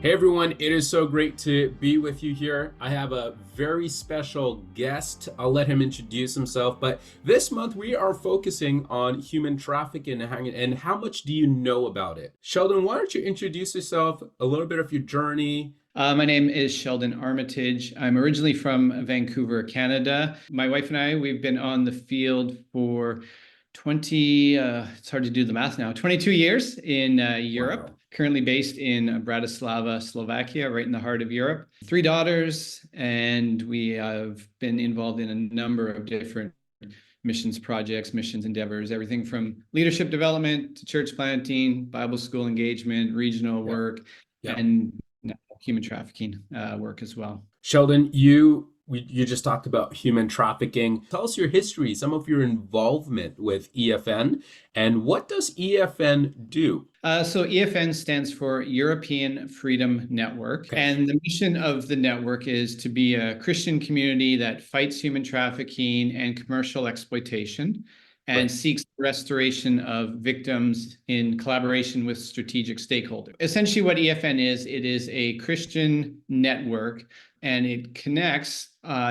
Hey everyone, it is so great to be with you here. I have a very special guest. I'll let him introduce himself, but this month we are focusing on human trafficking and how much do you know about it? Sheldon, why don't you introduce yourself, a little bit of your journey? My name is Sheldon Armitage. I'm originally from Vancouver, Canada. My wife and I, we've been on the field for 20, it's hard to do the math now, 22 years in Europe, Wow. currently based in Bratislava, Slovakia, right in the heart of Europe. Three daughters, and we have been involved in a number of different missions projects, missions endeavors, everything from leadership development to church planting, Bible school engagement, regional Yeah. work, Yeah. and human trafficking work as well. Sheldon, you just talked about human trafficking. Tell us your history, some of your involvement with EFN, and what does EFN do? So EFN stands for European Freedom Network, Okay, and the mission of the network is to be a Christian community that fights human trafficking and commercial exploitation and right. seeks restoration of victims in collaboration with strategic stakeholders. Essentially, what EFN is, it is a Christian network, and it connects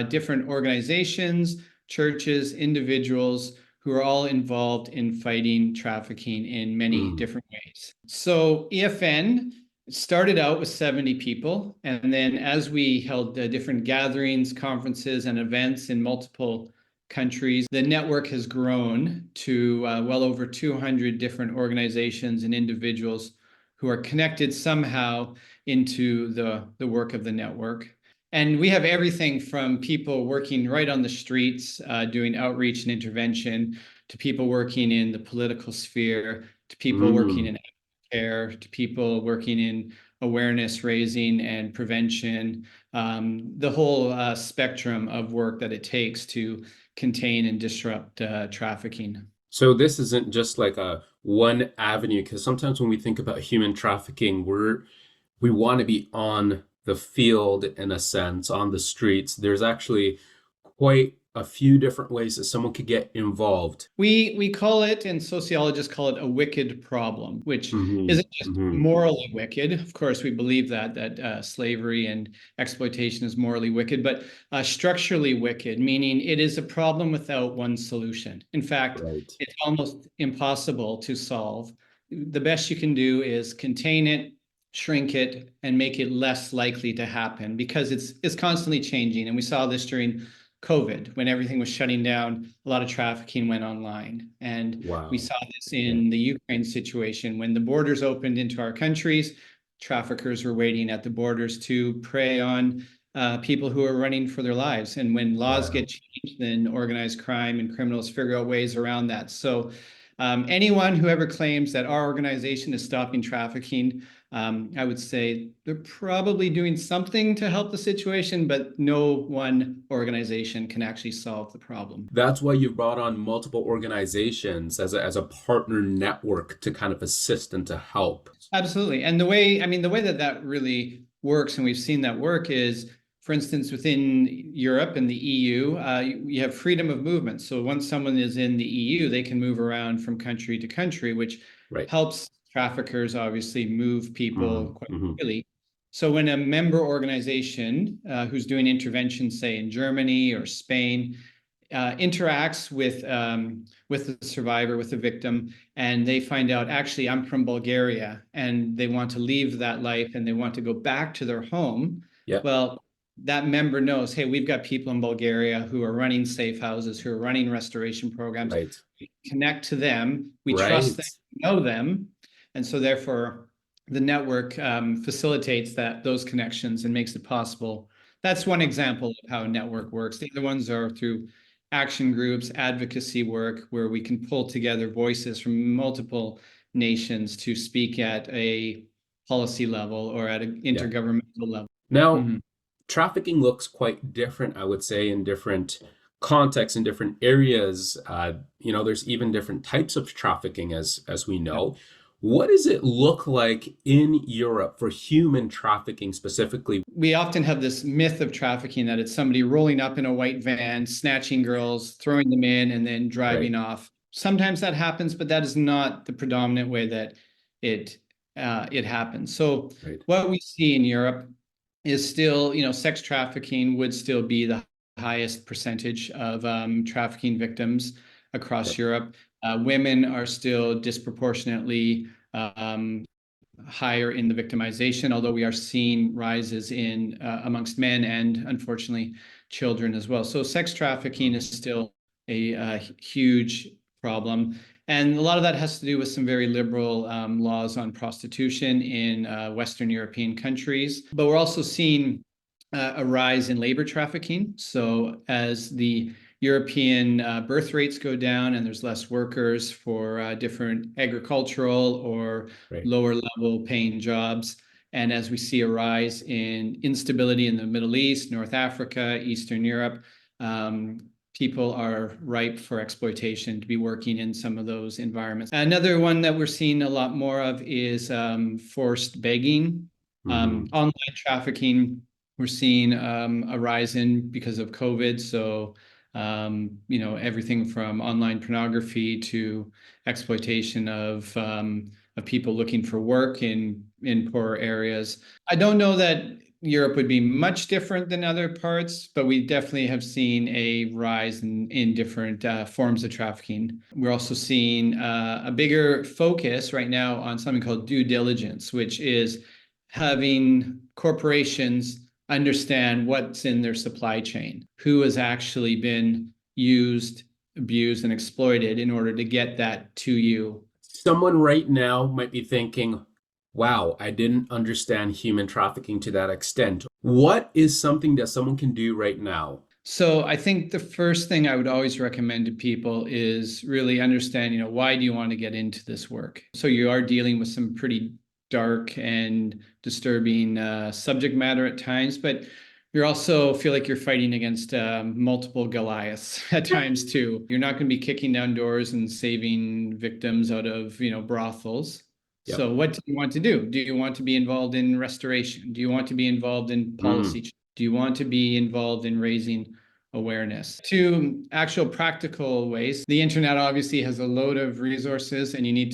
different organizations, churches, individuals who are all involved in fighting trafficking in many Mm, different ways. So EFN started out with 70 people, and then as we held different gatherings, conferences, and events in multiple countries, the network has grown to well over 200 different organizations and individuals who are connected somehow into the work of the network. And we have everything from people working right on the streets, doing outreach and intervention, to people working in the political sphere, to people working mm. in care, to people working in awareness raising and prevention, the whole spectrum of work that it takes to contain and disrupt trafficking. So this isn't just like a one avenue, because sometimes when we think about human trafficking, we want to be on the field in a sense, on the streets. There's actually quite a few different ways that someone could get involved. We call it, and sociologists call it, a wicked problem, which Hmm. isn't just Hmm. morally wicked. Of course, we believe that slavery and exploitation is morally wicked, but structurally wicked, meaning it is a problem without one solution. In fact, Right. it's almost impossible to solve. The best you can do is contain it, shrink it, and make it less likely to happen because it's constantly changing. And we saw this during COVID, when everything was shutting down, a lot of trafficking went online. And we Wow. saw this Yeah. in the Ukraine situation. When the borders opened into our countries, traffickers were waiting at the borders to prey on people who are running for their lives. And when laws Yeah. get changed, then organized crime and criminals figure out ways around that. So anyone who ever claims that our organization is stopping trafficking, I would say they're probably doing something to help the situation, but no one organization can actually solve the problem. That's why you've brought on multiple organizations as a partner network to kind of assist and to help. Absolutely. And the way, I mean, the way that that really works, and we've seen that work is, for instance, within Europe and the EU, you have freedom of movement. So once someone is in the EU, they can move around from country to country, which Right. helps traffickers obviously move people quite Mm-hmm. quickly. So when a member organization who's doing intervention, say in Germany or Spain, interacts with the survivor, with the victim, and they find out, actually, I'm from Bulgaria, and they want to leave that life and they want to go back to their home. Yeah. Well, that member knows, hey, we've got people in Bulgaria who are running safe houses, who are running restoration programs. Right. We connect to them, we trust Right. them, know them, and so therefore the network facilitates those connections and makes it possible. That's one example of how a network works. The other ones are through action groups, advocacy work, where we can pull together voices from multiple nations to speak at a policy level or at an Yeah. intergovernmental level. Now, Mhm. trafficking looks quite different, I would say, in different contexts, in different areas. There's even different types of trafficking, as we Yeah. know. What does it look like in Europe for human trafficking specifically? We often have this myth of trafficking that it's somebody rolling up in a white van, snatching girls, throwing them in, and then Right. driving off. Sometimes that happens, but that is not the predominant way that it it happens. So Right. what we see in Europe is still, sex trafficking would still be the highest percentage of trafficking victims across Yep. Europe. Women are still disproportionately um, higher in the victimization, although we are seeing rises in amongst men and unfortunately children as well. So sex trafficking is still a huge problem. And a lot of that has to do with some very liberal laws on prostitution in Western European countries. But we're also seeing a rise in labor trafficking. So as the European birth rates go down and there's less workers for different agricultural or Right. lower level paying jobs. And as we see a rise in instability in the Middle East, North Africa, Eastern Europe, people are ripe for exploitation to be working in some of those environments. Another one that we're seeing a lot more of is forced begging, Mm-hmm. online trafficking. We're seeing a rise in because of COVID. So, everything from online pornography to exploitation of people looking for work in poor areas. I don't know that Europe would be much different than other parts, but we definitely have seen a rise in different forms of trafficking. We're also seeing a bigger focus right now on something called due diligence, which is having corporations understand what's in their supply chain, who has actually been used, abused, and exploited in order to get that to you. Someone right now might be thinking, wow, I didn't understand human trafficking to that extent. What is something that someone can do right now? So I think the first thing I would always recommend to people is really understand, why do you want to get into this work? So you are dealing with some pretty dark and disturbing subject matter at times, but you also feel like you're fighting against multiple Goliaths at times too. You're not going to be kicking down doors and saving victims out of, brothels. Yep. So what do you want to do? Do you want to be involved in restoration? Do you want to be involved in Mm, policy? Do you want to be involved in raising awareness? To actual practical ways, the internet obviously has a load of resources, and you need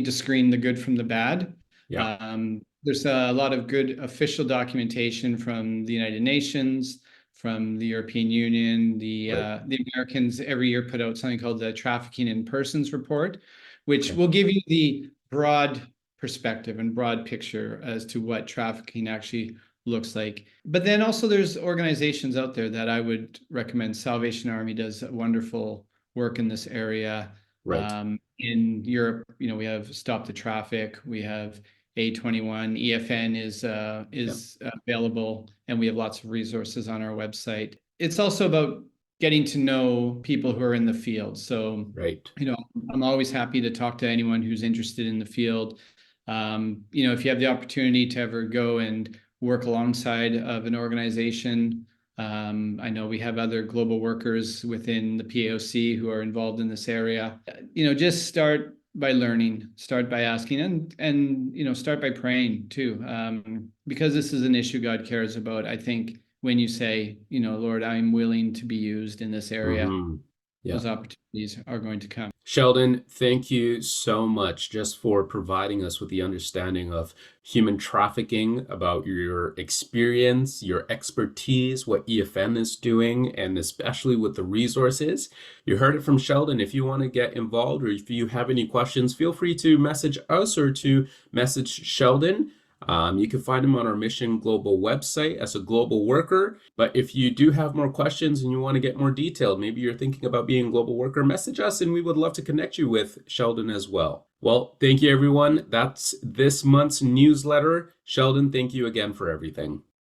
to screen the good from the bad. yeah. There's a lot of good official documentation from the United Nations, from the European Union. Right. The Americans every year put out something called the Trafficking in Persons Report, which Okay. will give you the broad perspective and broad picture as to what trafficking actually looks like. But then also there's organizations out there that I would recommend. Salvation Army does wonderful work in this area. Right. In Europe, we have Stop the Traffic, we have A21, EFN Yeah. is available, and we have lots of resources on our website. It's also about getting to know people who are in the field. So, Right. I'm always happy to talk to anyone who's interested in the field. If you have the opportunity to ever go and work alongside of an organization, I know we have other global workers within the PAOC who are involved in this area. Just start by learning, start by asking, and start by praying too, because this is an issue God cares about. I think when you say, Lord, I'm willing to be used in this area, Mm-hmm. Yeah. those opportunities are going to come. Sheldon, thank you so much just for providing us with the understanding of human trafficking, about your experience, your expertise, what EFN is doing, and especially with the resources. You heard it from Sheldon. If you want to get involved or if you have any questions, feel free to message us or to message Sheldon. You can find him on our Mission Global website as a global worker. But if you do have more questions and you want to get more detailed, maybe you're thinking about being a global worker, message us and we would love to connect you with Sheldon as well. Well, thank you, everyone. That's this month's newsletter. Sheldon, thank you again for everything.